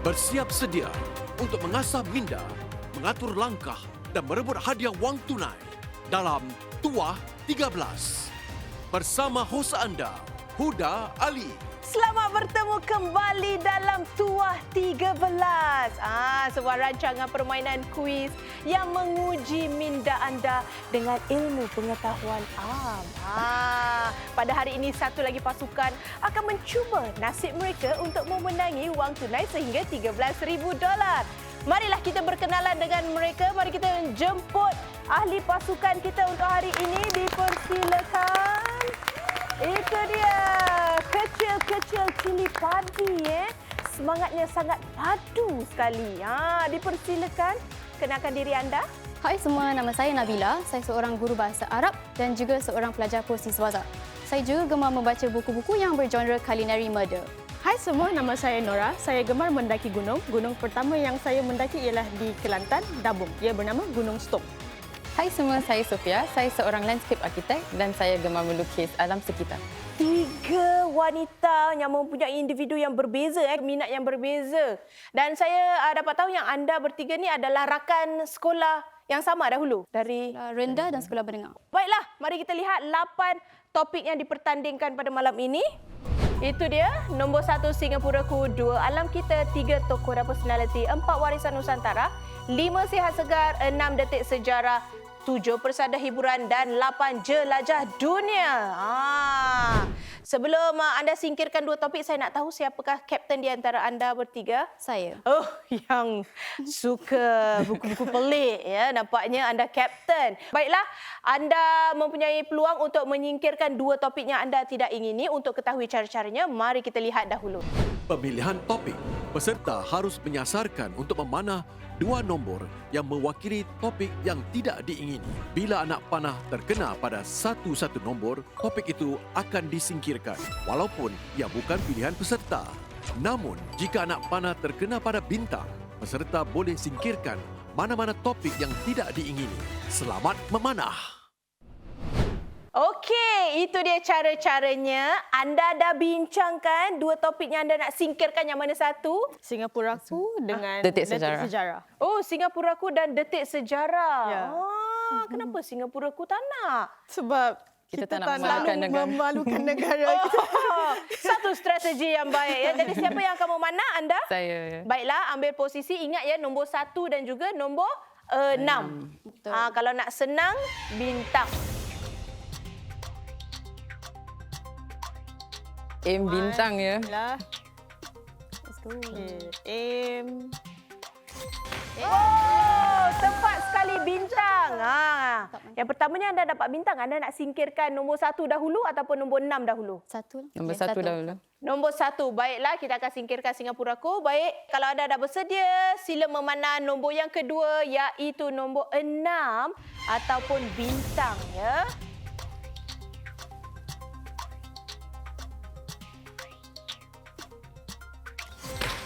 Bersiap sedia untuk mengasah minda, mengatur langkah dan merebut hadiah wang tunai dalam Tuah 13. Bersama hos anda, Huda Ali. Selamat bertemu kembali dalam Tuah 13. Sebuah rancangan permainan kuis yang menguji minda anda dengan ilmu pengetahuan am. Pada hari ini satu lagi pasukan akan mencuba nasib mereka untuk memenangi wang tunai sehingga $13,000. Marilah kita berkenalan dengan mereka. Mari kita jemput ahli pasukan kita untuk hari ini. Dipersilakan. Itu dia. Kecil-kecil cili padi. Semangatnya sangat padu sekali. Dipersilakan. Kenalkan diri anda. Hai semua, nama saya Nabila. Saya seorang guru bahasa Arab dan juga seorang pelajar puisi swaza. Saya juga gemar membaca buku-buku yang bergenre culinary murder. Hai semua, nama saya Nora. Saya gemar mendaki gunung. Gunung pertama yang saya mendaki ialah di Kelantan, Dabung. Ia bernama Gunung Stok. Hai semua, saya Sofia. Saya seorang landscape architect dan saya gemar melukis alam sekitar. 3 wanita yang mempunyai individu yang berbeza, minat yang berbeza. Dan saya dapat tahu yang anda bertiga ni adalah rakan sekolah yang sama dahulu. Dari Rendah dan sekolah menengah. Baiklah, mari kita lihat 8 topik yang dipertandingkan pada malam ini. Itu dia, nombor 1 Singapuraku, 2 alam kita, 3 tokoh dan personaliti, 4 warisan Nusantara, 5 sihat segar, 6 detik sejarah, 7 persada hiburan dan 8 jelajah dunia. Sebelum anda singkirkan 2 topik, saya nak tahu siapakah kapten di antara anda bertiga? Saya. Oh, yang suka buku-buku pelik ya. Nampaknya anda kapten. Baiklah, anda mempunyai peluang untuk menyingkirkan 2 topik yang anda tidak ingini. Untuk ketahui cara-caranya, mari kita lihat dahulu. Pemilihan topik. Peserta harus menyasarkan untuk memanah 2 nombor yang mewakili topik yang tidak diingini. Bila anak panah terkena pada satu nombor, topik itu akan disingkirkan walaupun ia bukan pilihan peserta. Namun, jika anak panah terkena pada bintang, peserta boleh singkirkan mana-mana topik yang tidak diingini. Selamat memanah! Okey, itu dia cara-caranya. Anda dah bincangkan 2 topik yang anda nak singkirkan, yang mana satu? Singapuraku dengan Detik sejarah. Oh, Singapuraku dan detik sejarah. Ya. Kenapa Singapuraku tak nak? Sebab Kita kita tak nak tak memalukan nak negara. memalukan negara kita. Satu strategi yang baik ya. Jadi siapa yang akan memanah anda? Saya. Baiklah, ambil posisi. Ingat ya, nombor 1 dan juga nombor 6. Kalau nak senang, bintang. Aim bintang ya. Lah. Let's go. Aim. Oh, tepat sekali bintang. Yang pertamanya anda dapat bintang. Anda nak singkirkan nombor 1 dahulu ataupun nombor 6 dahulu? Satu. Nombor 1 dahulu. Nombor 1. Baiklah, kita akan singkirkan Singapuraku. Baik, kalau anda dah bersedia, sila memanah nombor yang kedua, iaitu nombor 6 ataupun bintang ya.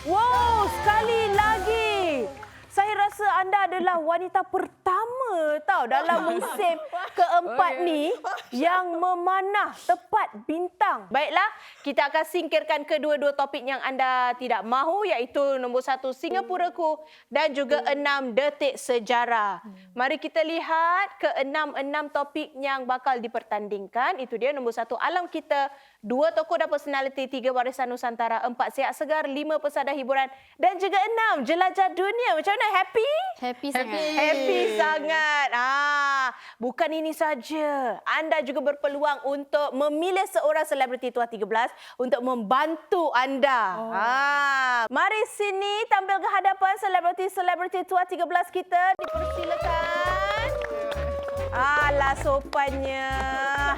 Wow, sekali lagi. Saya rasa anda adalah wanita pertama dalam musim keempat ni yang memanah tepat bintang. Baiklah, kita akan singkirkan kedua-dua topik yang anda tidak mahu, iaitu nombor 1 Singapuraku dan juga 6 detik sejarah. Mari kita lihat ke-6 topik yang bakal dipertandingkan. Itu dia, nombor 1 alam kita, 2 tokoh dan personaliti, 3 warisan Nusantara, 4 sihat segar, 5 pesada hiburan dan juga 6 jelajah dunia. Macam mana? Happy? Happy sangat. Happy sangat. Bukan ini saja. Anda juga berpeluang untuk memilih seorang selebriti Tuah 13 untuk membantu anda. Mari sini tampil ke hadapan selebriti Tuah 13 kita. Dipersilakan. Alah, sopannya.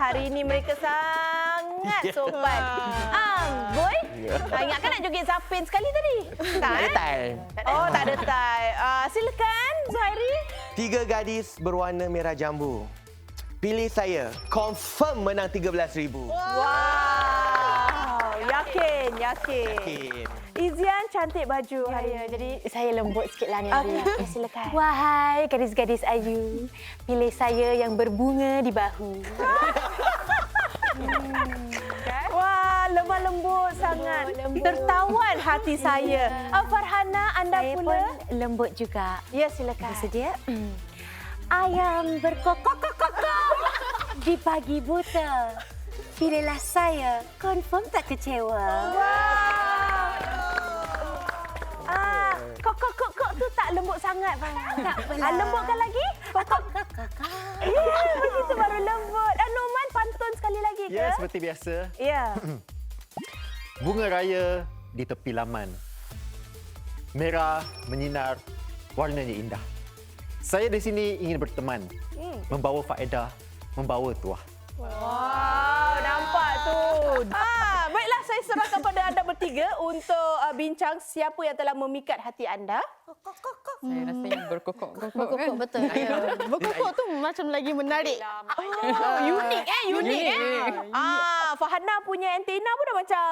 Hari ini mereka sangat sopan. Boy, ingatkan nak joget Zapin sekali tadi? Tak ada tie. Oh, tak ada tie. Silakan, Zuhairi. 3 gadis berwarna merah jambu. Pilih saya. Confirm menang $13,000. Wow. Yakin. Yakin. Izian cantik baju hari ini. Jadi saya lembut sikitlah ni. Okay. Silakan. Wahai gadis-gadis ayu, pilih saya yang berbunga di bahu. Wah, lemah lembut sangat. tertawan hati saya. Farhana, anda Saya pula? pun lembut juga. Ya, silakan. Bersedia? Ayam berkokok-kokok di pagi buta. Pilihlah saya, confirm tak kecewa. Kok tu tak lembut sangat, Farhana. Tak apalah. Lembutkan lagi? Kokok-kokok. Ya, begitu baru lembut. Numan, pantun sekali lagi ke? Ya, seperti biasa. Ya. Bunga raya di tepi laman. Merah menyinar, warnanya indah. Saya di sini ingin berteman, membawa faedah, membawa tuah. Wow, nampak tu. Baiklah, saya serahkan pada anda bertiga untuk bincang siapa yang telah memikat hati anda. Saya rasanya berkokok-kokok. Berkokok, kan? betul. Berkokok tu macam lagi menarik. Unik unik. Farhana punya antena pun dah macam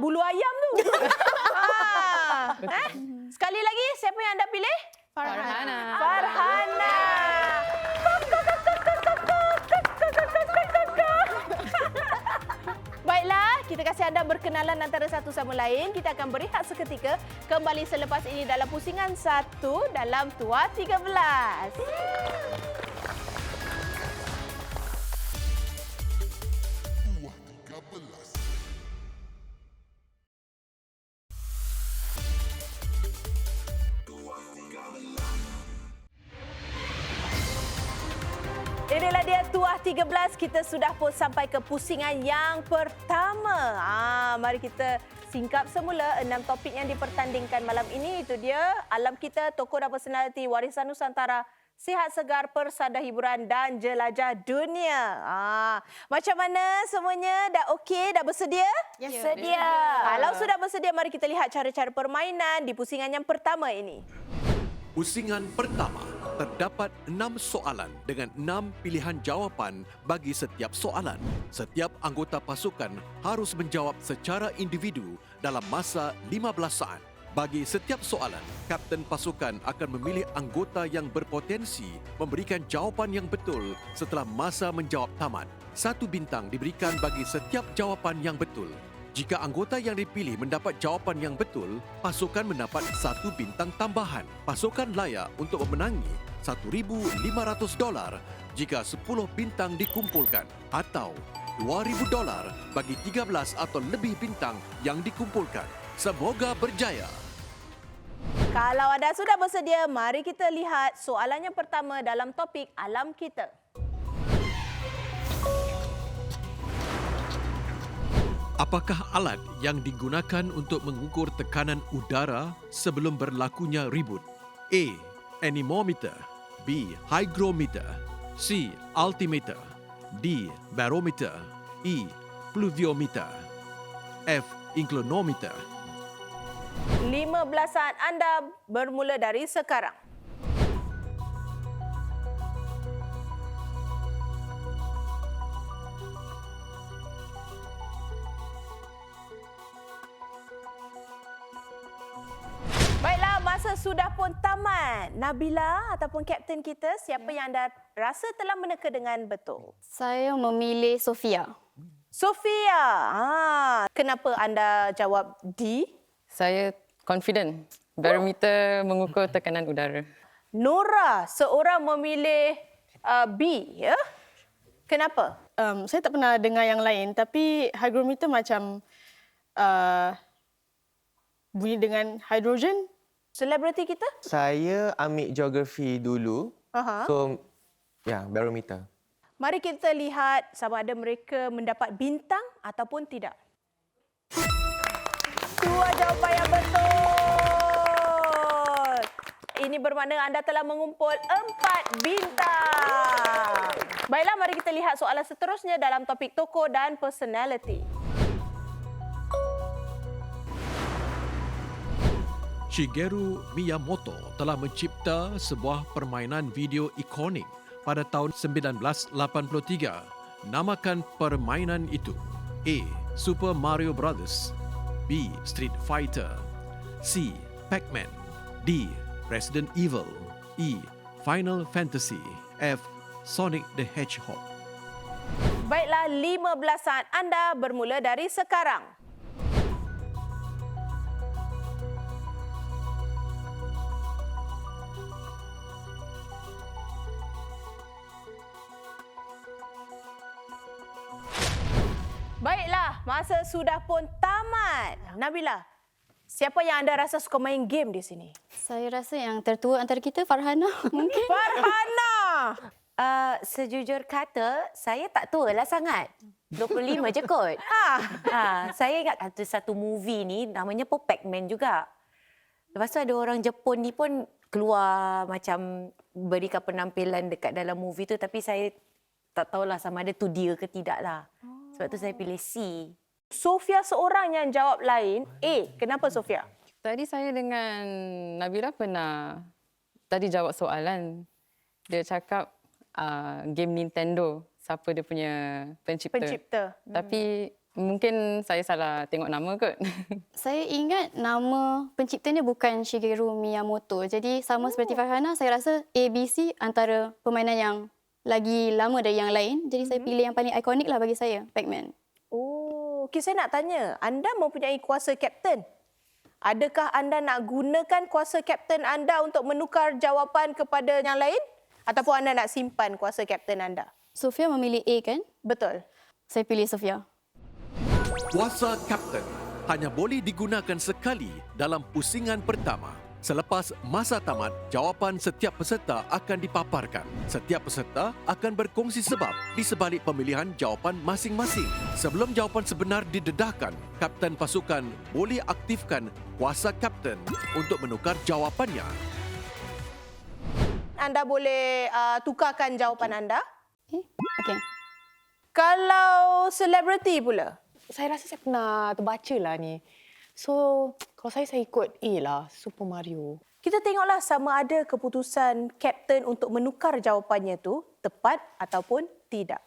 bulu ayam tu. Sekali lagi, siapa yang anda pilih? Farhana. Farhana. Baiklah, kita kasih anda berkenalan antara satu sama lain. Kita akan berehat seketika. Kembali selepas ini dalam pusingan 1 dalam Tua 13. Inilah dia Tuah 13. Kita sudah pun sampai ke pusingan yang pertama. Mari kita singkap semula 6 topik yang dipertandingkan malam ini. Itu dia alam kita, tokoh dan personaliti, warisan Nusantara, sihat segar, persada hiburan dan jelajah dunia. Macam mana semuanya? Dah okey? Dah bersedia? Yes, Sedia. Kalau sudah bersedia, mari kita lihat cara-cara permainan di pusingan yang pertama ini. Pusingan pertama, terdapat 6 soalan dengan 6 pilihan jawapan bagi setiap soalan. Setiap anggota pasukan harus menjawab secara individu dalam masa 15 saat. Bagi setiap soalan, kapten pasukan akan memilih anggota yang berpotensi memberikan jawapan yang betul setelah masa menjawab tamat. 1 bintang diberikan bagi setiap jawapan yang betul. Jika anggota yang dipilih mendapat jawapan yang betul, pasukan mendapat 1 bintang tambahan. Pasukan layak untuk memenangi $1,500 jika 10 bintang dikumpulkan atau $2,000 bagi 13 atau lebih bintang yang dikumpulkan. Semoga berjaya. Kalau anda sudah bersedia, mari kita lihat soalan yang pertama dalam topik alam kita. Apakah alat yang digunakan untuk mengukur tekanan udara sebelum berlakunya ribut? A. Anemometer. B. Hygrometer. C. Altimeter. D. Barometer. E. Pluviometer. F. Inclinometer. 15 saat anda bermula dari sekarang. Baiklah, masa sudah pun tamat. Nabila ataupun kapten kita, siapa yang anda rasa telah meneka dengan betul? Saya memilih Sofia. Sofia. Kenapa anda jawab D? Saya confident. Barometer mengukur tekanan udara. Nora, seorang memilih B, ya? Kenapa? Saya tak pernah dengar yang lain, tapi hygrometer macam bunyi dengan hidrogen. Selebriti kita? Saya ambil geografi dulu. So, barometer. Mari kita lihat sama ada mereka mendapat bintang ataupun tidak. Dua jawapan yang betul. Ini bermakna anda telah mengumpul 4 bintang. Baiklah, mari kita lihat soalan seterusnya dalam topik tokoh dan personality. Shigeru Miyamoto telah mencipta sebuah permainan video ikonik pada tahun 1983. Namakan permainan itu. A. Super Mario Brothers. B. Street Fighter. C. Pac-Man. D. Resident Evil. E. Final Fantasy. F. Sonic the Hedgehog. Baiklah, 15 saat anda bermula dari sekarang. Baiklah, masa sudah pun tamat. Nabila, siapa yang anda rasa suka main game di sini? Saya rasa yang tertua antara kita Farhana mungkin. Farhana! Sejujur kata, saya tak tua lah sangat. 25 je kot. Saya ingat satu movie ni namanya pun Pac-Man juga. Lepas tu ada orang Jepun ni pun keluar macam berikan penampilan dekat dalam movie tu, tapi saya tak tahulah sama ada tu dia ke tidak lah. Sebab tu saya pilih C. Sofia seorang yang jawab lain. Kenapa Sofia? Tadi saya dengan Nabila pernah tadi jawab soalan. Dia cakap game Nintendo, siapa dia punya pencipta. Tapi mungkin saya salah tengok nama kot. Saya ingat nama penciptanya bukan Shigeru Miyamoto. Jadi sama seperti Farhana, saya rasa ABC antara permainan yang lagi lama dari yang lain. Jadi saya pilih yang paling ikonik lah bagi saya, Pac-Man. Okey, saya nak tanya. Anda mempunyai kuasa kapten. Adakah anda nak gunakan kuasa kapten anda untuk menukar jawapan kepada yang lain? Ataupun anda nak simpan kuasa kapten anda? Sofia memilih A kan? Betul. Saya pilih Sofia. Kuasa kapten hanya boleh digunakan sekali dalam pusingan pertama. Selepas masa tamat, jawapan setiap peserta akan dipaparkan. Setiap peserta akan berkongsi sebab di sebalik pemilihan jawapan masing-masing. Sebelum jawapan sebenar didedahkan, kapten pasukan boleh aktifkan kuasa kapten untuk menukar jawapannya. Anda boleh tukarkan jawapan anda. Okey. Kalau selebriti pula? Saya rasa saya pernah terbaca lah ni. So, kalau saya ikut A lah, Super Mario. Kita tengoklah sama ada keputusan kapten untuk menukar jawapannya tu tepat ataupun tidak.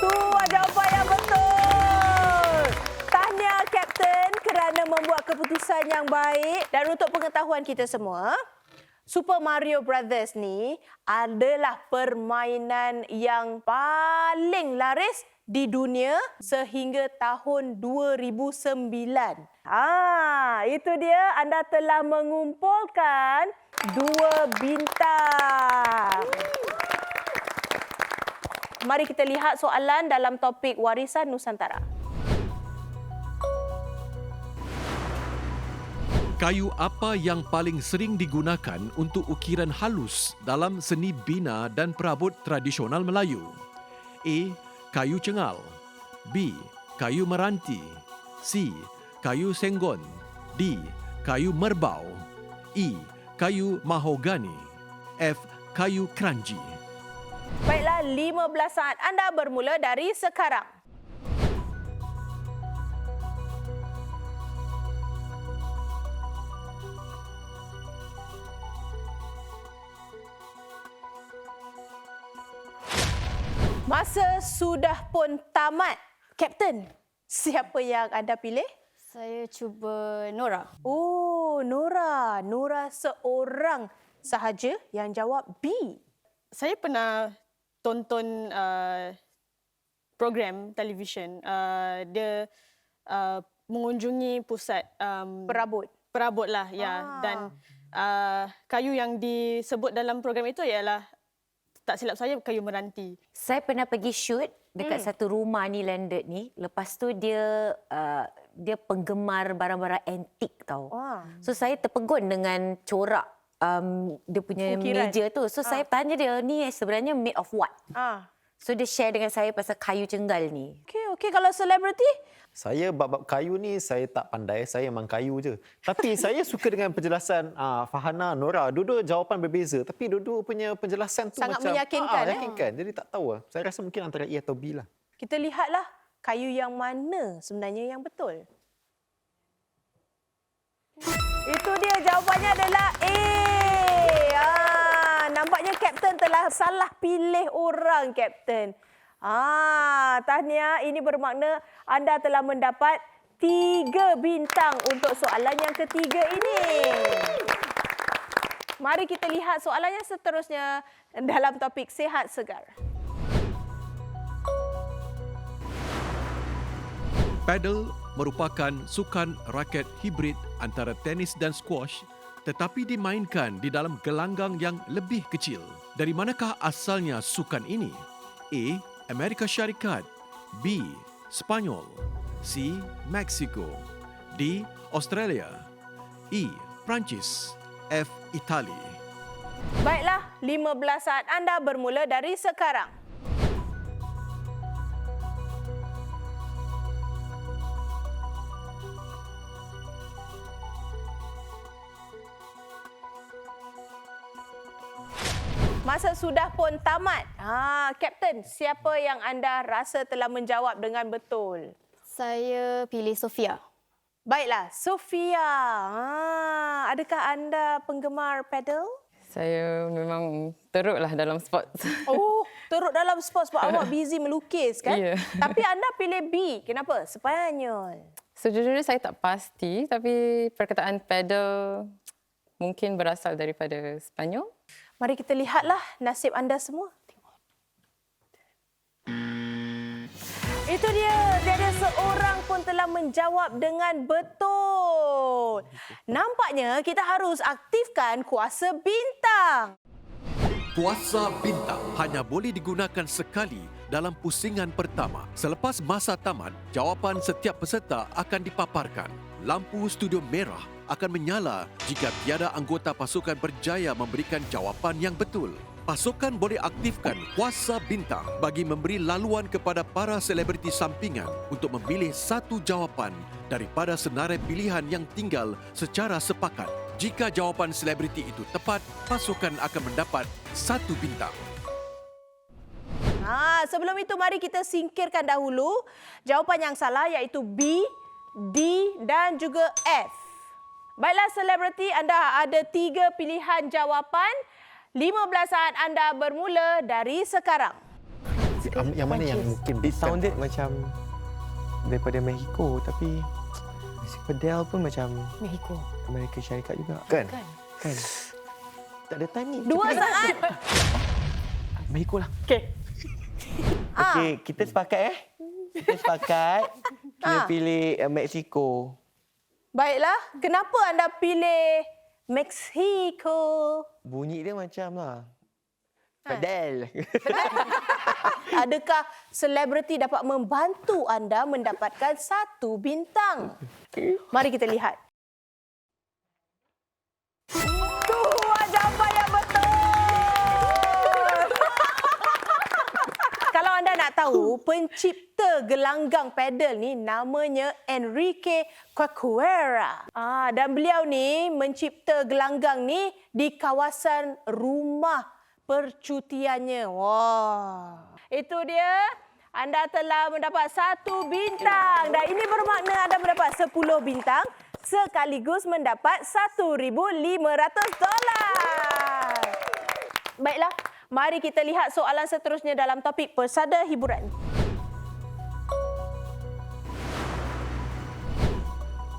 Tu jawapan yang betul. Tahniah kapten kerana membuat keputusan yang baik. Dan untuk pengetahuan kita semua, Super Mario Brothers ni adalah permainan yang paling laris di dunia sehingga tahun 2009. Itu dia, anda telah mengumpulkan 2 bintang. Mari kita lihat soalan dalam topik warisan Nusantara. Kayu apa yang paling sering digunakan untuk ukiran halus dalam seni bina dan perabot tradisional Melayu? A. Kayu cengal. B. Kayu meranti. C. Kayu senggon. D. Kayu merbau. E. Kayu mahogani. F. Kayu keranji. Baiklah, 15 saat anda bermula dari sekarang. Masa sudah pun tamat. Kapten, siapa yang anda pilih? Saya cuba Nora. Nora. Nora seorang sahaja yang jawab B. Saya pernah tonton program televisyen. Dia mengunjungi pusat perabot lah, ya. Dan kayu yang disebut dalam program itu ialah, tak silap saya, kayu meranti. Saya pernah pergi shoot dekat satu rumah ni, landed ni. Lepas tu dia penggemar barang-barang antik tau. So saya terpegun dengan corak dia punya ukiran meja tu. So saya tanya dia, ni sebenarnya made of what? So dia share dengan saya pasal kayu cenggal ni. Okey. Kalau selebriti? Saya bab-bab kayu ni saya tak pandai, saya memang kayu je. Tapi saya suka dengan penjelasan Farhana, Nora. Dua-dua jawapan berbeza, tapi dua-dua punya penjelasan tu sangat macam meyakinkan. meyakinkan. Jadi tak tahu lah. Saya rasa mungkin antara A atau B lah. Kita lihatlah kayu yang mana sebenarnya yang betul. Itu dia, jawapannya adalah A. Nampaknya kapten telah salah pilih orang, kapten. Tahniah, ini bermakna anda telah mendapat 3 bintang untuk soalan yang ketiga ini. Mari kita lihat soalan yang seterusnya dalam topik sihat segar. Paddle merupakan sukan raket hibrid antara tenis dan squash, tetapi dimainkan di dalam gelanggang yang lebih kecil. Dari manakah asalnya sukan ini? A. Amerika Syarikat, B. Spanyol, C. Mexico, D. Australia, E. Perancis, F. Itali. Baiklah, 15 saat anda bermula dari sekarang. Masa sudah pun tamat. Kapten, siapa yang anda rasa telah menjawab dengan betul? Saya pilih Sofia. Baiklah, Sofia. Adakah anda penggemar paddle? Saya memang teruklah dalam sport. Oh, teruk dalam sport sebab awak busy melukis kan? Ya. Tapi anda pilih B. Kenapa? Spanyol. Sejujurnya saya tak pasti, tapi perkataan paddle mungkin berasal daripada Sepanyol. Mari kita lihatlah nasib anda semua. Itu dia. Tiada seorang pun telah menjawab dengan betul. Nampaknya kita harus aktifkan kuasa bintang. Kuasa bintang hanya boleh digunakan sekali dalam pusingan pertama. Selepas masa tamat, jawapan setiap peserta akan dipaparkan. Lampu studio merah akan menyala jika tiada anggota pasukan berjaya memberikan jawapan yang betul. Pasukan boleh aktifkan kuasa bintang bagi memberi laluan kepada para selebriti sampingan untuk memilih satu jawapan daripada senarai pilihan yang tinggal secara sepakat. Jika jawapan selebriti itu tepat, pasukan akan mendapat 1 bintang. Sebelum itu mari kita singkirkan dahulu jawapan yang salah iaitu B, D dan juga F. Baiklah selebriti, anda ada 3 pilihan jawapan. 15 saat anda bermula dari sekarang. Yang mana yang mungkin It sounded macam daripada Mexico tapi Padel pun macam Mexico. Amerika Syarikat juga. Kan? Kan? Tak ada time ni. 2 saat. Mexico lah. Okey. Okey, kita sepakat Kita sepakat. Kita pilih Mexico. Baiklah, kenapa anda pilih Mexico? Bunyi dia macam lah. Padel. Adakah selebriti dapat membantu anda mendapatkan 1 bintang? Mari kita lihat. Tuh, jawapan yang betul. Kalau anda nak tahu, pencipta gelanggang paddle ni namanya Enrique Corcuera. Dan beliau ni mencipta gelanggang ni di kawasan rumah percutiannya. Wah. Itu dia. Anda telah mendapat 1 bintang. Dan ini bermakna anda mendapat 10 bintang sekaligus mendapat $1,500. Baiklah, mari kita lihat soalan seterusnya dalam topik Persada Hiburan.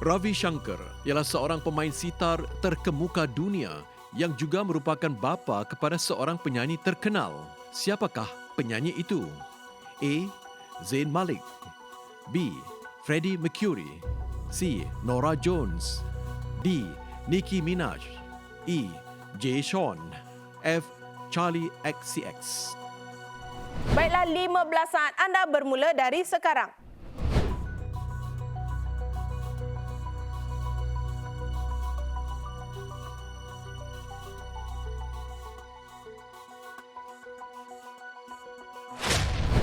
Ravi Shankar ialah seorang pemain sitar terkemuka dunia yang juga merupakan bapa kepada seorang penyanyi terkenal. Siapakah penyanyi itu? A. Zayn Malik, B. Freddie Mercury, C. Norah Jones, D. Nicki Minaj, E. Jay Sean, F. Charlie XCX. Baiklah, 15 saat anda bermula dari sekarang.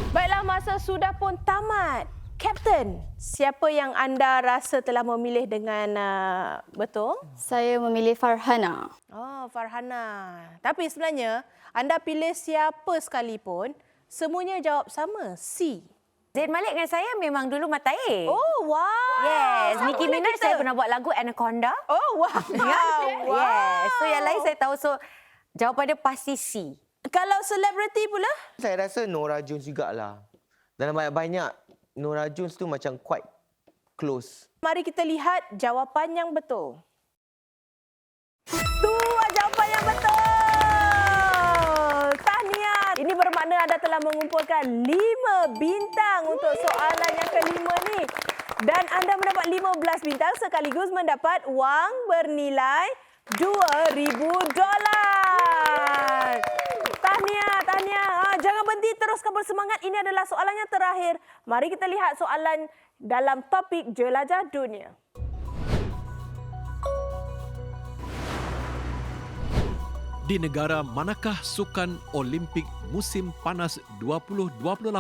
Baiklah, masa sudah pun tamat. Kapten, siapa yang anda rasa telah memilih dengan betul? Saya memilih Farhana. Oh, Farhana. Tapi sebenarnya, anda pilih siapa sekalipun, semuanya jawab sama, C. Zayn Malik dengan saya memang dulu mata air. Oh, wow. Yes, Sama Nicki dengan Minaj kita. saya pernah buat lagu Anaconda. Oh, wow. Wow. Yes, so yang lain saya tahu. So jawapan dia pasti C. Kalau selebriti pula? Saya rasa Norah Jones jugalah. Dalam banyak-banyak, Norah Jones tu macam quite close. Mari kita lihat jawapan yang betul. Tu jawapan yang betul. Tahniah. Ini bermakna anda telah mengumpulkan 5 bintang untuk soalan yang kelima ni. Dan anda mendapat 15 bintang sekaligus mendapat wang bernilai $2,000. Tahniah. Jangan berhenti, teruskan bersemangat. Ini adalah soalan yang terakhir. Mari kita lihat soalan dalam topik jelajah dunia. Di negara manakah Sukan Olimpik musim panas 2028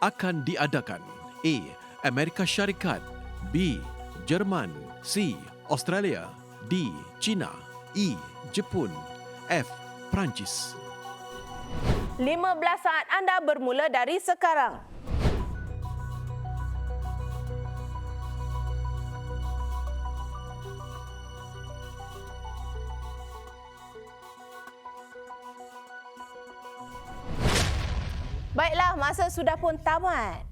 akan diadakan? A. Amerika Syarikat, B. Jerman, C. Australia, D. China, E. Jepun, F. Perancis. 15 saat anda bermula dari sekarang. Baiklah, masa sudah pun tamat.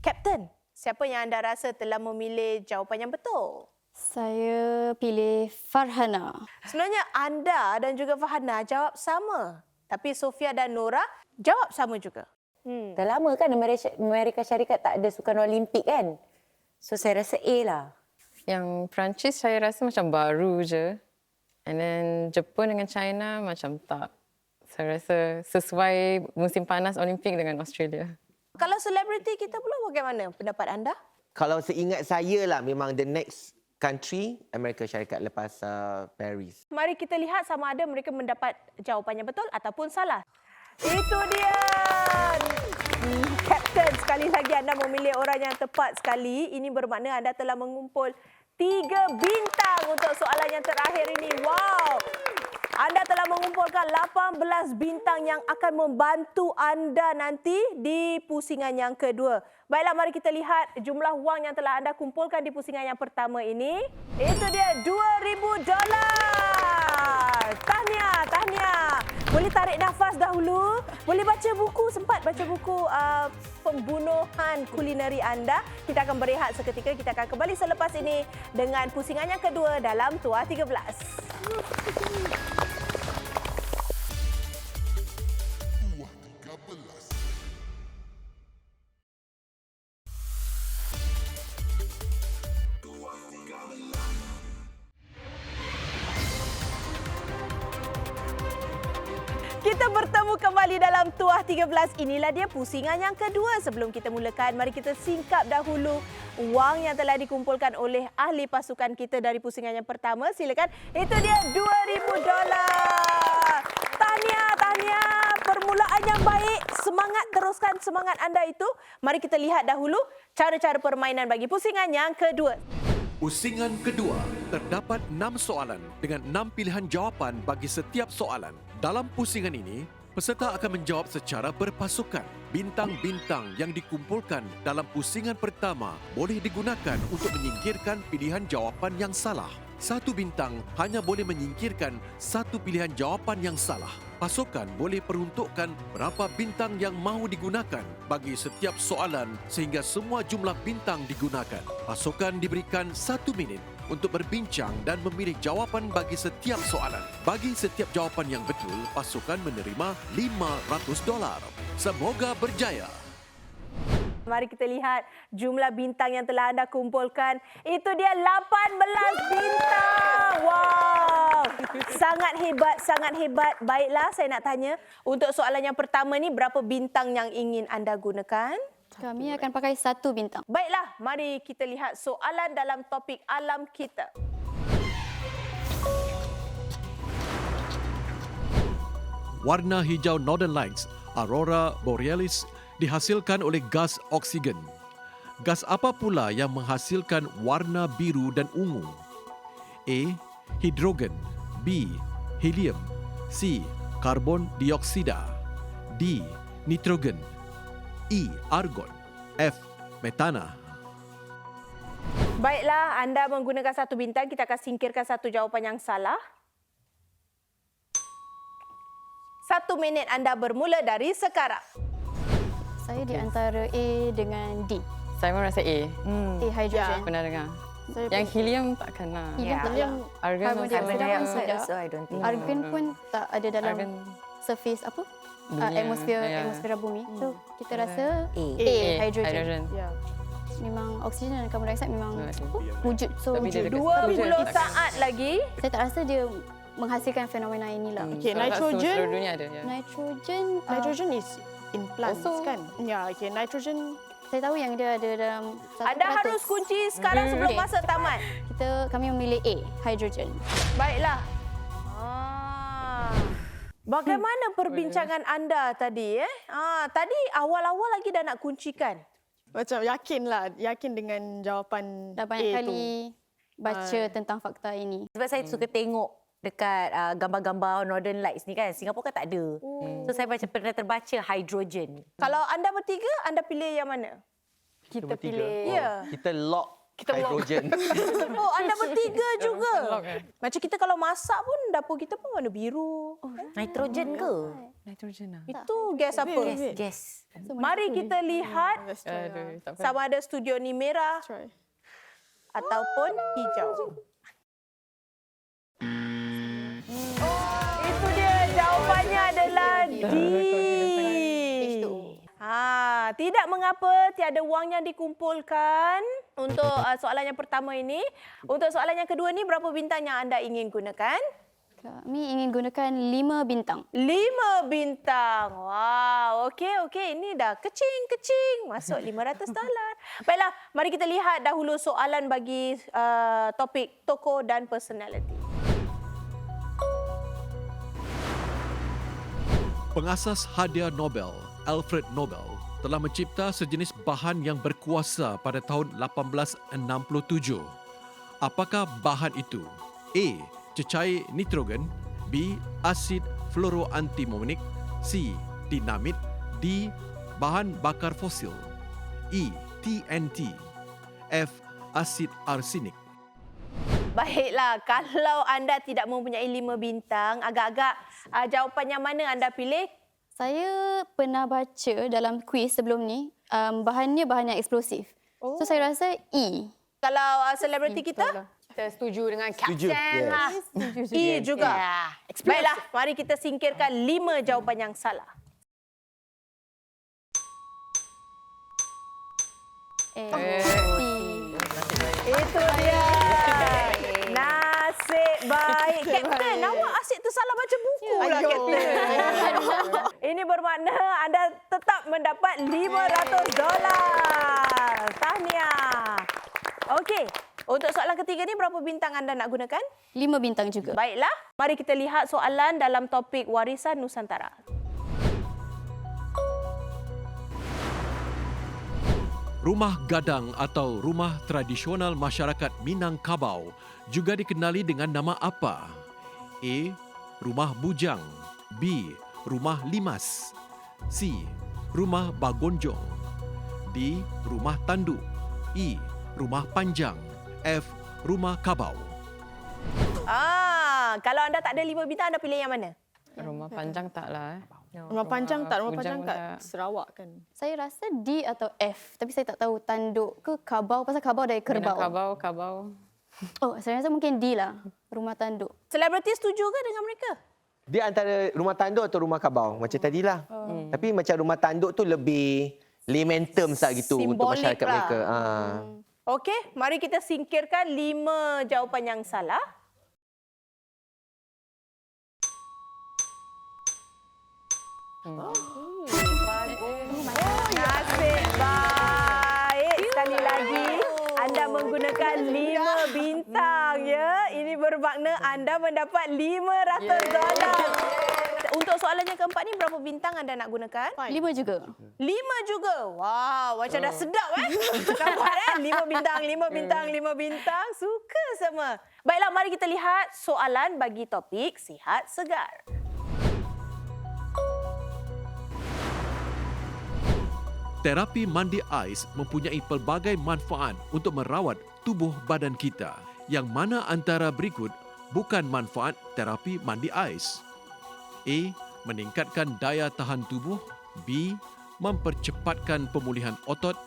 Kapten, siapa yang anda rasa telah memilih jawapan yang betul? Saya pilih Farhana. Sebenarnya anda dan juga Farhana jawab sama. Tapi Sofia dan Nora jawab sama juga. Dah lama kan Amerika Syarikat tak ada Sukan Olimpik kan? So saya rasa A lah. Yang Perancis saya rasa macam baru je. And then Jepun dengan China macam tak. Saya rasa sesuai musim panas Olimpik dengan Australia. Kalau selebriti kita pula bagaimana pendapat anda? Kalau seingat saya lah, memang the next country Amerika Syarikat lepas Paris. Mari kita lihat sama ada mereka mendapat jawapan yang betul ataupun salah. Itu dia. Kapten, sekali lagi anda memilih orang yang tepat sekali. Ini bermakna anda telah mengumpul 3 bintang untuk soalan yang terakhir ini. Wow! Anda telah mengumpulkan 18 bintang yang akan membantu anda nanti di pusingan yang kedua. Baiklah, mari kita lihat jumlah wang yang telah anda kumpulkan di pusingan yang pertama ini. Itu dia $2,000. Tahniah. Boleh tarik nafas dahulu. Boleh baca buku, sempat baca buku pembunuhan kulineri anda. Kita akan berehat seketika. Kita akan kembali selepas ini dengan pusingan yang kedua dalam Tuah 13. Kita bertemu kembali dalam Tuah 13. Inilah dia pusingan yang kedua. Sebelum kita mulakan, mari kita singkap dahulu wang yang telah dikumpulkan oleh ahli pasukan kita dari pusingan yang pertama. Silakan. Itu dia $2,000. Tahniah. Permulaan yang baik. Semangat, teruskan semangat anda itu. Mari kita lihat dahulu cara-cara permainan bagi pusingan yang kedua. Pusingan kedua, terdapat 6 soalan dengan 6 pilihan jawapan bagi setiap soalan. Dalam pusingan ini, peserta akan menjawab secara berpasukan. Bintang-bintang yang dikumpulkan dalam pusingan pertama boleh digunakan untuk menyingkirkan pilihan jawapan yang salah. Satu bintang hanya boleh menyingkirkan satu pilihan jawapan yang salah. Pasukan boleh peruntukkan berapa bintang yang mahu digunakan bagi setiap soalan sehingga semua jumlah bintang digunakan. Pasukan diberikan 1 minit untuk berbincang dan memilih jawapan bagi setiap soalan. Bagi setiap jawapan yang betul, pasukan menerima $500. Semoga berjaya. Mari kita lihat jumlah bintang yang telah anda kumpulkan. Itu dia 18 bintang. Wow. Sangat hebat. Baiklah, saya nak tanya. Untuk soalan yang pertama ni, berapa bintang yang ingin anda gunakan? Kami akan pakai 1 bintang. Baiklah, mari kita lihat soalan dalam topik alam kita. Warna hijau Northern Lights, Aurora Borealis, dihasilkan oleh gas oksigen. Gas apa pula yang menghasilkan warna biru dan ungu? A. Hidrogen, B. Helium, C. Karbon dioksida, D. Nitrogen, E. Argon, F. Metana. Baiklah, anda menggunakan 1 bintang. Kita akan singkirkan 1 jawapan yang salah. 1 minit anda bermula dari sekarang. Saya di antara A dengan D. Saya pun rasa A. A hydrogen. Pernah dengar. Saya Yang helium takkan lah. Helium Argon carbon also. dioksida pun tidak. So I don't think. Argon pun tak ada dalam Argon surface apa? dunia. Atmosfera bumi. So kita rasa A. hydrogen. Memang oksigen dan karbon dioksida memang wujud. So Tapi dia wujud. dekat 20 saat lagi. Saya tak rasa dia menghasilkan fenomena inilah. Okay, nitrogen. Seluruh dunia ada. Ya. Nitrogen is in plants Also- kan? Ya, okay. Nitrogen. Saya tahu yang dia ada dalam 1%. Anda harus kunci sekarang sebelum Okey. masa tamat. Kami memilih A, hydrogen. Baiklah. Bagaimana perbincangan anda tadi? Tadi awal-awal lagi dah nak kuncikan. Macam yakin dengan jawapan Dah banyak A kali tu. baca tentang fakta ini. Sebab saya suka tengok dekat gambar-gambar Northern Lights ni kan. Singapura kan tak ada. So saya pernah terbaca hydrogen. Kalau anda bertiga, anda pilih yang mana? Kita pilih. Ya. Kita lock hydrogen. Oh, anda bertiga juga. Lock, eh? Macam kita kalau masak pun, dapur kita pun warna biru. Nitrogen ke? Nitrogen lah. Itu gas apa? Gas. Mari kita lihat Let's try lah. Aduh, tak apa. sama ada studio ni merah Try. ataupun hijau. Itu dia, jawapannya adalah D. Tidak mengapa, tiada wang yang dikumpulkan untuk soalan yang pertama ini. Untuk soalan yang kedua ni, berapa bintang yang anda ingin gunakan? Kami ingin gunakan 5 bintang. 5 bintang. Wow, okey. Ini dah kecing. Masuk $500. Baiklah, mari kita lihat dahulu soalan bagi topik tokoh dan personality. Pengasas hadiah Nobel, Alfred Nobel, telah mencipta sejenis bahan yang berkuasa pada tahun 1867. Apakah bahan itu? A. Cecair nitrogen. B. Asid fluoroantimonik. C. Dinamit. D. Bahan bakar fosil. E. TNT. F. Asid arsenik. Baiklah, kalau anda tidak mempunyai 5 bintang, agak-agak jawapan yang mana anda pilih? Saya pernah baca dalam kuis sebelum ni, bahannya bahan yang eksplosif. So saya rasa E. Kalau selebriti kita? Kita setuju dengan Setuju. Captain. Yes. E juga. Baiklah, mari kita singkirkan 5 jawapan yang salah. Itu dia. Nasib baik. Kapten, awak asyik tersalah baca buku lah, Kapten. Ini bermakna anda tetap mendapat $500. Tahniah. Okey, untuk soalan ketiga ni berapa bintang anda nak gunakan? 5 bintang juga. Baiklah, mari kita lihat soalan dalam topik warisan Nusantara. Rumah gadang atau rumah tradisional masyarakat Minangkabau juga dikenali dengan nama apa? A. Rumah bujang. B. Rumah limas. C. Rumah bagonjong. D. Rumah tanduk. E. Rumah panjang. F. Rumah kabau. Kalau anda tak ada 5 bintang, anda pilih yang mana? Rumah panjang taklah. Rumah panjang tak? Rumah bujang panjang kat tak. Sarawak kan? Saya rasa D atau F. Tapi saya tak tahu tanduk ke kabau. Pasal kabau dari kerbau. Kabau. Oh, saya rasa mungkin D lah. Rumah tanduk. Selebriti setuju ke dengan mereka? Dia antara rumah tanduk atau rumah kabau macam tadilah. Tapi macam rumah tanduk tu lebih layman terms lah gitu untuk Simbolik masyarakat lah. mereka. Okey, mari kita singkirkan 5 jawapan yang salah. Nasib baik. Sekali lagi, anda menggunakan 5 bintang, ya. Ini bermakna anda mendapat $500. Untuk soalan yang keempat ni, berapa bintang anda nak gunakan? 5 juga. 5 juga. Wow, macam dah sedap Nampak kan? 5 bintang, 5 bintang, 5 bintang. Suka sama. Baiklah, mari kita lihat soalan bagi topik sihat segar. Terapi mandi ais mempunyai pelbagai manfaat untuk merawat tubuh badan kita. Yang mana antara berikut bukan manfaat terapi mandi ais? A. Meningkatkan daya tahan tubuh. B. Mempercepatkan pemulihan otot.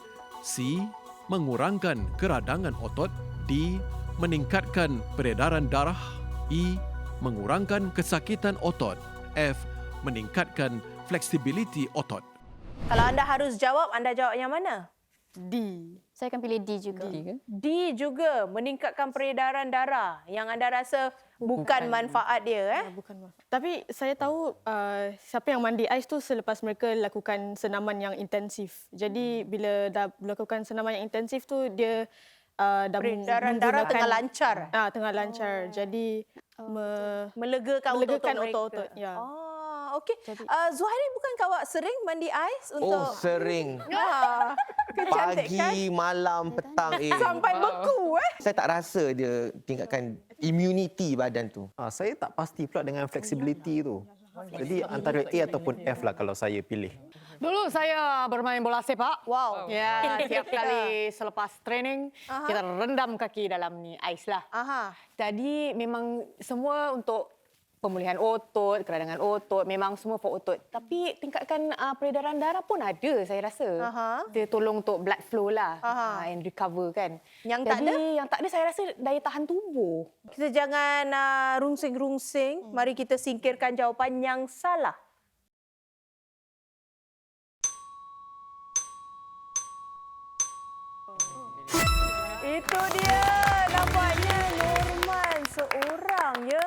C. Mengurangkan keradangan otot. D. Meningkatkan peredaran darah. E. Mengurangkan kesakitan otot. F. Meningkatkan fleksibiliti otot. Kalau anda harus jawab, anda jawab yang mana? D. Saya akan pilih D juga. D juga, meningkatkan peredaran darah. Yang anda rasa Bukan manfaat dia. Bukan manfaat. Tapi saya tahu siapa yang mandi ais tu selepas mereka lakukan senaman yang intensif. Jadi bila dah lakukan senaman yang intensif tu dia dah Peredaran darah tengah lancar. Tengah lancar. Jadi Melegakan otot-otot. mereka. Ya. Okey. Zuhairi, bukankah awak sering mandi ais untuk... Oh, sering. Kecantikan. Pagi, malam, petang. Sampai beku Saya tak rasa dia tingkatkan immunity badan tu. Saya tak pasti pula dengan flexibility tu. Jadi antara A ataupun F lah kalau saya pilih. Dulu saya bermain bola sepak. Wow. Ya, tiap kali selepas training kita rendam kaki dalam ni ais lah. Jadi memang semua untuk pemulihan otot, keradangan otot, memang semua for otot. Tapi tingkatkan peredaran darah pun ada saya rasa. Dia tolong untuk blood flow lah and recover kan. Yang tak ada? Yang tak ada saya rasa daya tahan tubuh. Kita jangan rungsing-rungsing. Mari kita singkirkan jawapan yang salah. Itu dia. Nampaknya Norman seorang ya.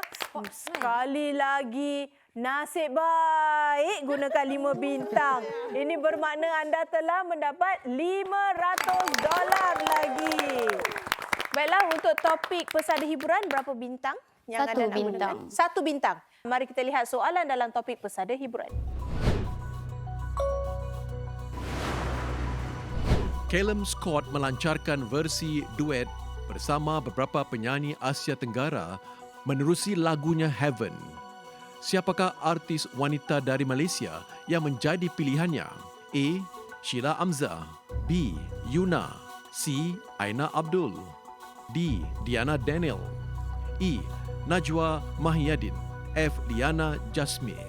Sekali lagi nasib baik gunakan 5 bintang. Ini bermakna anda telah mendapat $500 lagi. Baiklah, untuk topik pesada hiburan berapa bintang? Yang 1 anda nak bintang. gunakan? 1 bintang. Mari kita lihat soalan dalam topik pesada hiburan. Callum Scott melancarkan versi duet bersama beberapa penyanyi Asia Tenggara menerusi lagunya Heaven. Siapakah artis wanita dari Malaysia yang menjadi pilihannya? A. Sheila Amzah, B. Yuna, C. Aina Abdul, D. Diana Daniel, E. Najwa Mahyadin, F. Liana Jasmine.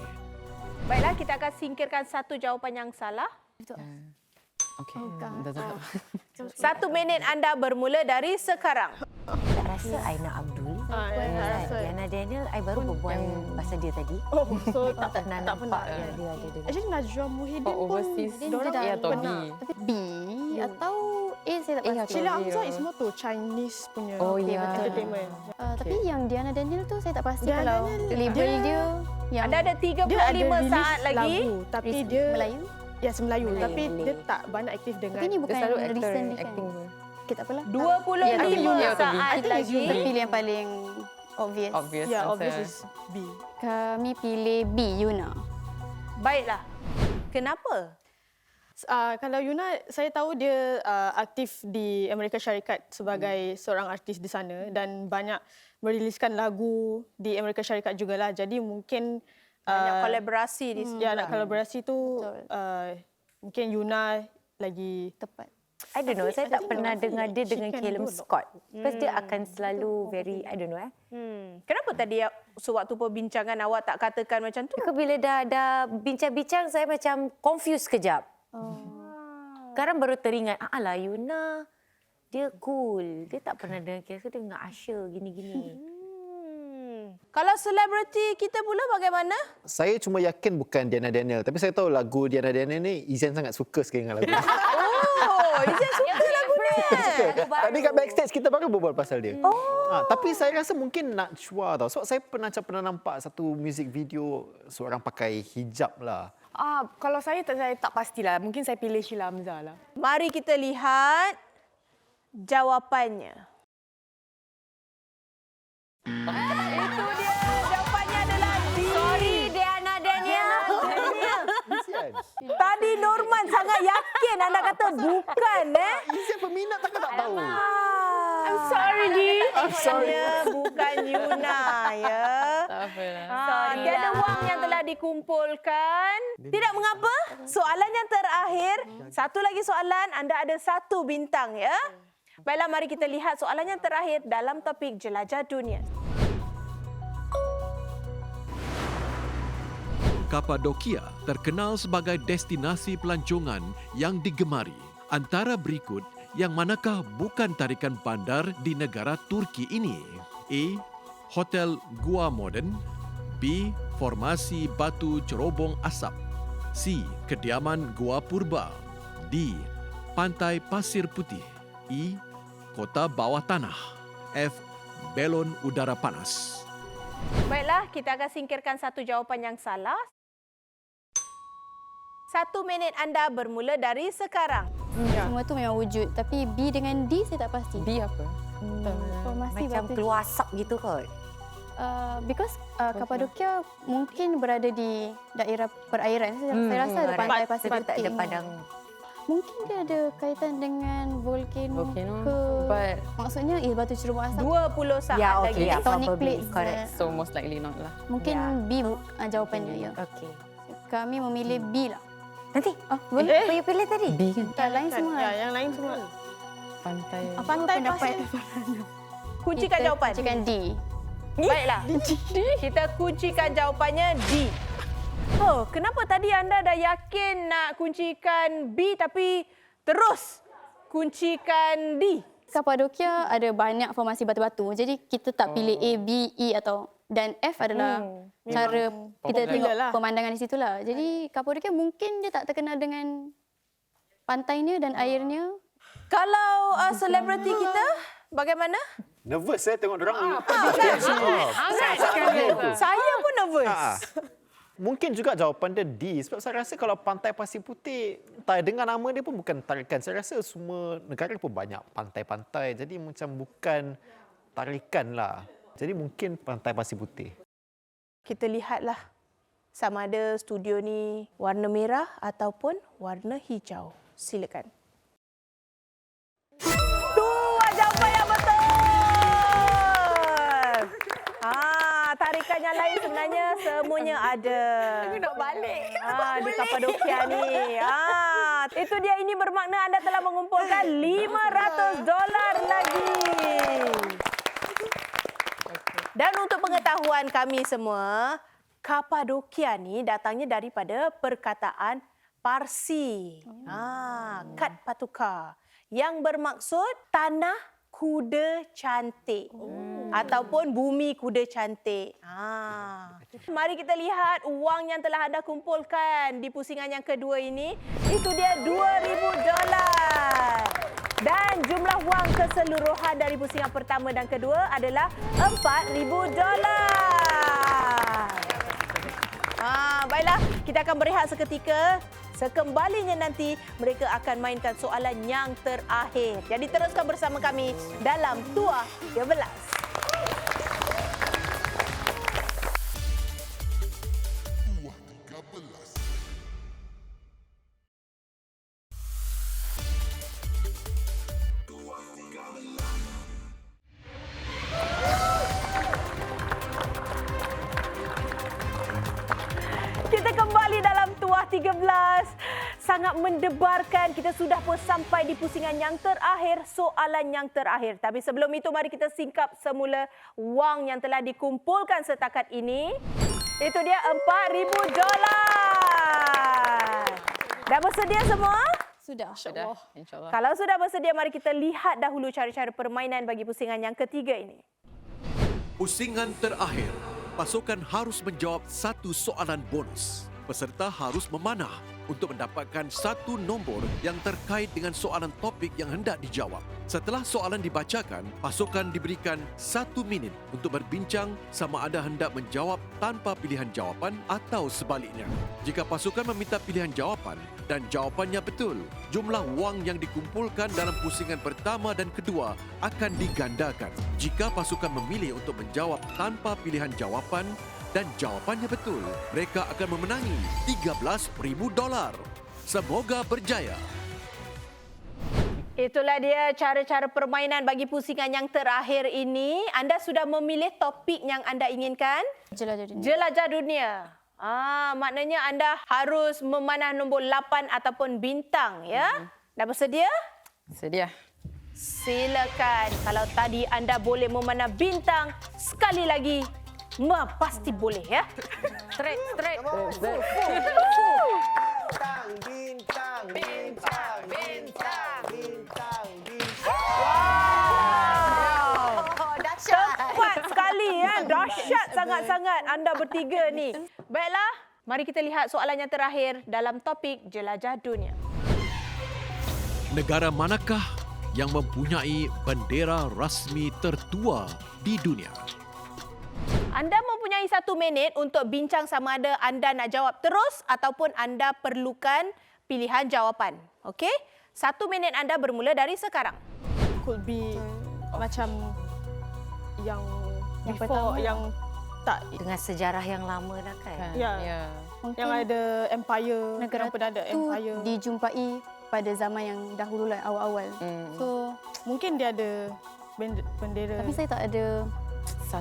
Baiklah, kita akan singkirkan satu jawapan yang salah. Okey. 1 minit anda bermula dari sekarang. Tak rasa Aina Abdul. Diana Daniel, I baru berbual pasal dia tadi. So Tak pernah nampak yang dia ada dengan. Actually Najwa Muhyiddin For overseas, dorang A atau B? Tapi B atau A saya tak pasti. Sheila Amzah is more to Chinese punya Oh, ya. entertainment. Tapi yang Diana Daniel tu saya tak pasti Diana kalau Daniel, label dia yang Anda ada 35 Dia ada release saat lagi. lagu, tapi dia Melayu. Ya, Melayu. Melayu, Tapi Malay. dia tak banyak aktif dengan. Tapi ni bukan Dia selalu actor, recent kan. acting pun. Okay, tak apalah. 25 Ya, tapi saat Kita lagi. pilih yang paling obvious. Obvious Ya, answer. obvious is B. Kami pilih B, Yuna. Baiklah. Kenapa? Kalau Yuna, saya tahu dia aktif di Amerika Syarikat sebagai seorang artis di sana dan banyak meriliskan lagu di Amerika Syarikat jugalah. Jadi mungkin Banyak kolaborasi di sini. nak kolaborasi tu mungkin Yuna lagi Tepat. I don't know, saya tak think pernah dengar dia she dengan can Callum do a lot. Scott. Because dia akan selalu very, I don't know Kenapa tadi sewaktu perbincangan awak tak katakan macam tu? Because bila dah bincang-bincang, saya macam confused kejap. Sekarang baru teringat, alah Yuna, dia cool. Dia tak pernah dengar dia dengan Asher gini-gini. Kalau selebriti kita pula bagaimana? Saya cuma yakin bukan Diana Daniel. Tapi saya tahu lagu Diana Daniel ni Izan sangat suka sekali dengan lagu. Oh, Izan suka lagu ni. Suka. Tadi kat backstage kita baru berbual pasal dia. Tapi saya rasa mungkin Najwa tau. Sebab saya pernah nampak satu music video seorang pakai hijab lah. Kalau saya tak pastilah. Mungkin saya pilih Sheila Amzah lah. Mari kita lihat jawapannya. Itu dia. Jawapannya adalah D. Sorry Diana Daniel. Tadi Norman sangat yakin anda kata bukan Izan peminat takkan tak tahu. I'm sorry Di. Bukan Yuna ya. Tak apalah. Tiada wang yang telah dikumpulkan. Tidak mengapa. Soalan yang terakhir. Satu lagi soalan. Anda ada 1 bintang ya. Baiklah, mari kita lihat soalan yang terakhir dalam topik jelajah dunia. Kapadokia terkenal sebagai destinasi pelancongan yang digemari. Antara berikut yang manakah bukan tarikan bandar di negara Turki ini? A. Hotel Gua Modern, B. Formasi Batu Cerobong Asap, C. Kediaman Gua Purba, D. Pantai Pasir Putih, E. Kota Bawah Tanah, F. Belon Udara Panas. Baiklah, kita akan singkirkan satu jawapan yang salah. 1 minit anda bermula dari sekarang. Semua tu memang wujud. Tapi B dengan D saya tak pasti. D apa? Formasi Macam batu. keluar asap gitu kot. Because Kapadokia mungkin berada di daerah perairan. Saya rasa ada pantai pasir Sebab tak putih. ada padang. Mungkin dia ada kaitan dengan volcano ke... But Maksudnya batu cerubuk asap. 20 saat Ya, lagi. okey. Ya, Tectonic probably. plates. Correct. so most likely not lah. Mungkin Ya. B jawapannya, ya. Okey. Kami memilih B lah. Nanti, Boleh? apa you pilih tadi? B kan? Yang lain semua. Ya, yang lain semua. Pantai. Pantai pasir. Kuncikan jawapan. Kuncikan D. Baiklah. Kita kuncikan jawapannya D. Oh, kenapa tadi anda dah yakin nak kuncikan B tapi terus kuncikan D? Kapadokia ada banyak formasi batu-batu. Jadi kita tak pilih A, B, E dan F adalah cara kita tengok pemandangan di situlah. Jadi Kapadokia mungkin dia tak terkenal dengan pantainya dan airnya. Kalau selebriti kita, bagaimana? Nervous saya tengok orang. Saya pun nervous. Mungkin juga jawapan dia D. Sebab saya rasa kalau Pantai Pasir Putih, entah dengan nama dia pun bukan tarikan. Saya rasa semua negara pun banyak pantai-pantai. Jadi macam bukan tarikan lah. Jadi mungkin Pantai Pasir Putih. Kita lihatlah sama ada studio ni warna merah ataupun warna hijau. Silakan. Dua jawapan yang betul. Tarikan yang lain sebenarnya semuanya ada. Aku nak balik. Di Kapadokia ni. Itu dia, ini bermakna anda telah mengumpulkan $500 lagi. Dan untuk pengetahuan kami semua, Kapadokia ni datangnya daripada perkataan Parsi. Kat Patuka. Yang bermaksud tanah kuda cantik. Ataupun bumi kuda cantik. Mari kita lihat wang yang telah anda kumpulkan di pusingan yang kedua ini. Itu dia $2,000. Dan jumlah wang keseluruhan dari pusingan pertama dan kedua adalah $4,000. Baiklah, kita akan berehat seketika. Sekembalinya nanti, mereka akan mainkan soalan yang terakhir. Jadi teruskan bersama kami dalam Tuah 13. Kita kembali dalam Tuah 13. Sangat mendebarkan. Kita sudah pun sampai di pusingan yang terakhir, soalan yang terakhir. Tapi sebelum itu, mari kita singkap semula wang yang telah dikumpulkan setakat ini. Itu dia $4,000. Dah bersedia semua? Sudah. InsyaAllah. Kalau sudah bersedia, mari kita lihat dahulu cara-cara permainan bagi pusingan yang ketiga ini. Pusingan terakhir, pasukan harus menjawab satu soalan bonus. Peserta harus memanah untuk mendapatkan satu nombor yang terkait dengan soalan topik yang hendak dijawab. Setelah soalan dibacakan, pasukan diberikan 1 minit untuk berbincang sama ada hendak menjawab tanpa pilihan jawapan atau sebaliknya. Jika pasukan meminta pilihan jawapan dan jawapannya betul, jumlah wang yang dikumpulkan dalam pusingan pertama dan kedua akan digandakan. Jika pasukan memilih untuk menjawab tanpa pilihan jawapan dan jawapannya betul, mereka akan memenangi $13,000. Semoga berjaya. Itulah dia cara-cara permainan bagi pusingan yang terakhir ini. Anda sudah memilih topik yang anda inginkan? Jelajah dunia. Jelajah dunia. Maknanya anda harus memanah nombor 8 ataupun bintang, ya? Dah bersedia? Sedia. Silakan. Kalau tadi anda boleh memanah bintang, sekali lagi, pasti boleh, ya? Straight. Tepat sekali, ya. Dahsyat sangat-sangat anda bertiga ni. Baiklah, mari kita lihat soalan yang terakhir dalam topik jelajah dunia. Negara manakah yang mempunyai bendera rasmi tertua di dunia? Anda mempunyai 1 minit untuk bincang sama ada anda nak jawab terus ataupun anda perlukan pilihan jawapan. Okey? 1 minit anda bermula dari sekarang. Could be macam yang before, pertama. yang tak, Dengan sejarah yang lama dah kan. ya. Mungkin Yang ada empire, negara yang pernah ada tu empire. dijumpai pada zaman yang dahulu lah, awal-awal. So, Mungkin dia ada bendera. tapi saya tak ada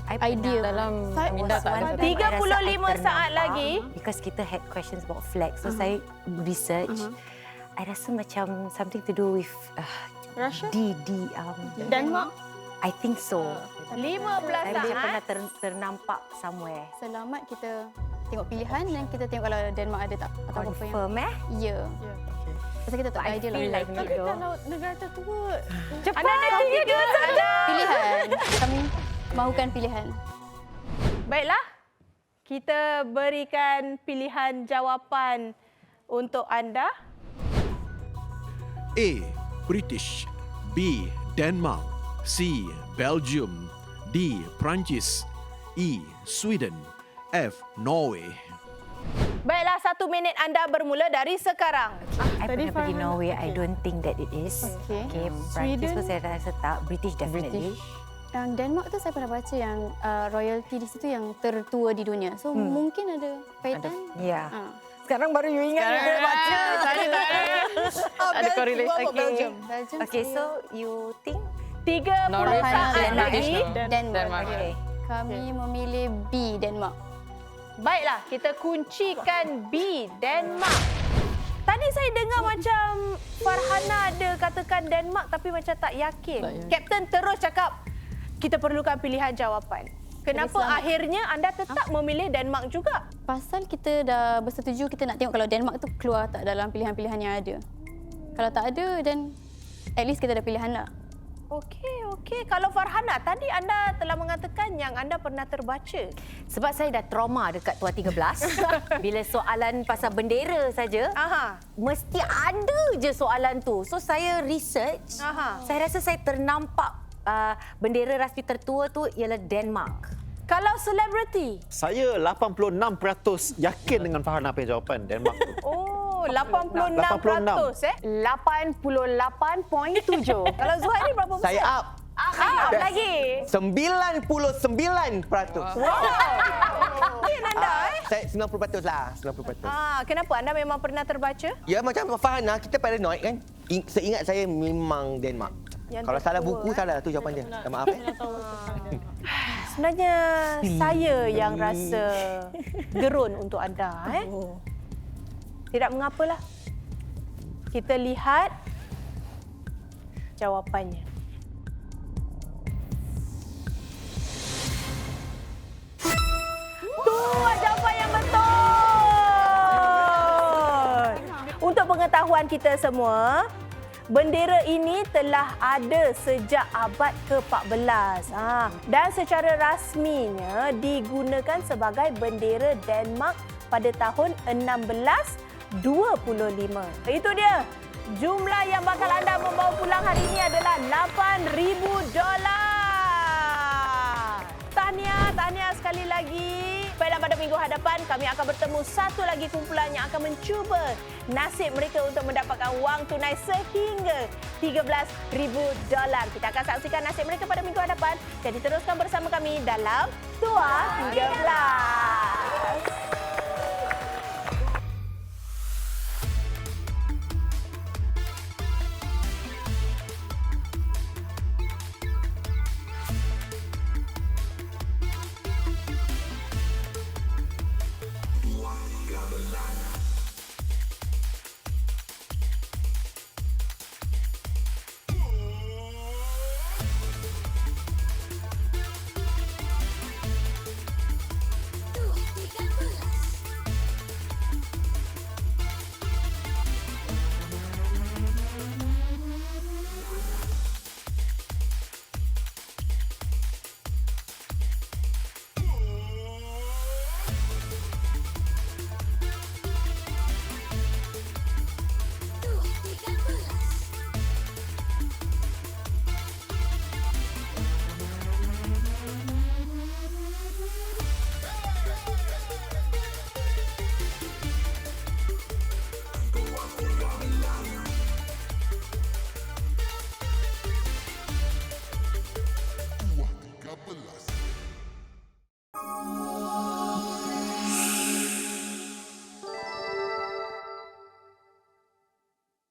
I idea. Dalam Saya- minda tak ada. 35 saat ternampak, lagi. Because kita had questions about flag. So saya research. I rasa macam something to do with Russia? Denmark. I think so. 15 Dia pernah saat. ternampak somewhere. Selamat kita tengok pilihan dan kita tengok kalau Denmark ada tak atau apa yang. Confirm Ya. Ya. Pasal kita tak ada I idea feel lah. like Tapi it though. kalau negara tertua, Anda ada 3 saja. Pilihan. Kami mahukan pilihan. Baiklah. Kita berikan pilihan jawapan untuk anda. A. British, B. Denmark, C. Belgium, D. Perancis, E. Sweden, F. Norway. Baiklah, 1 minit anda bermula dari sekarang. I Tadi pernah pergi Farhan- Norway. I don't think that it is. Okay. Okay, Perancis Sweden? pun saya rasa tak. British definitely. Yang Denmark tu saya pernah baca yang royalty di situ yang tertua di dunia. So mungkin ada kaitan. Ya. Ha. Sekarang baru you ingat kita baca. Saya tak ada. Ada correlation. Belgium Okay, saya- so you think? 30 Norway, saat Denmark. lagi. Denmark. Okay. Kami memilih B, Denmark. Baiklah, kita kuncikan B, Denmark. Tadi saya dengar macam Farhana ada katakan Denmark tapi macam tak yakin. Kapten terus cakap kita perlukan pilihan jawapan. Kenapa selamat. akhirnya anda tetap memilih Denmark juga? Pasal kita dah bersetuju kita nak tengok kalau Denmark tu keluar tak dalam pilihan-pilihan yang ada. Kalau tak ada, then at least kita ada pilihan lah. Okey. Kalau Farhana, tadi anda telah mengatakan yang anda pernah terbaca. Sebab saya dah trauma dekat Tua 13. Bila soalan pasal bendera saja, Aha. mesti ada je soalan tu. So saya research. Aha. Saya rasa saya ternampak bendera rasmi tertua tu ialah Denmark. Kalau selebriti? Saya 86% yakin dengan Farhana punya jawapan Denmark tu. Oh, 86% 88.7. Kalau Zuhair ni berapa persen? Saya up. Up lagi. 99%. Mungkin anda Saya 90% lah, 90%. Kenapa? Anda memang pernah terbaca? Ya macam Farhana, kita paranoid kan? Seingat saya memang Denmark. Yang Kalau salah tertua, buku, salah tu jawapan dia. Minta maaf. Sebenarnya saya yang rasa gerun untuk anda. Tidak mengapalah. Kita lihat jawapannya. Tuh, jawapan yang betul. Untuk pengetahuan kita semua, bendera ini telah ada sejak abad ke-14 dan secara rasminya digunakan sebagai bendera Denmark pada tahun 1625. Itu dia. Jumlah yang bakal anda membawa pulang hari ini adalah $8,000. Tahniah sekali lagi. Baiklah, pada minggu hadapan kami akan bertemu satu lagi kumpulan yang akan mencuba nasib mereka untuk mendapatkan wang tunai sehingga $13,000. Kita akan saksikan nasib mereka pada minggu hadapan. Jadi teruskan bersama kami dalam Tua 13.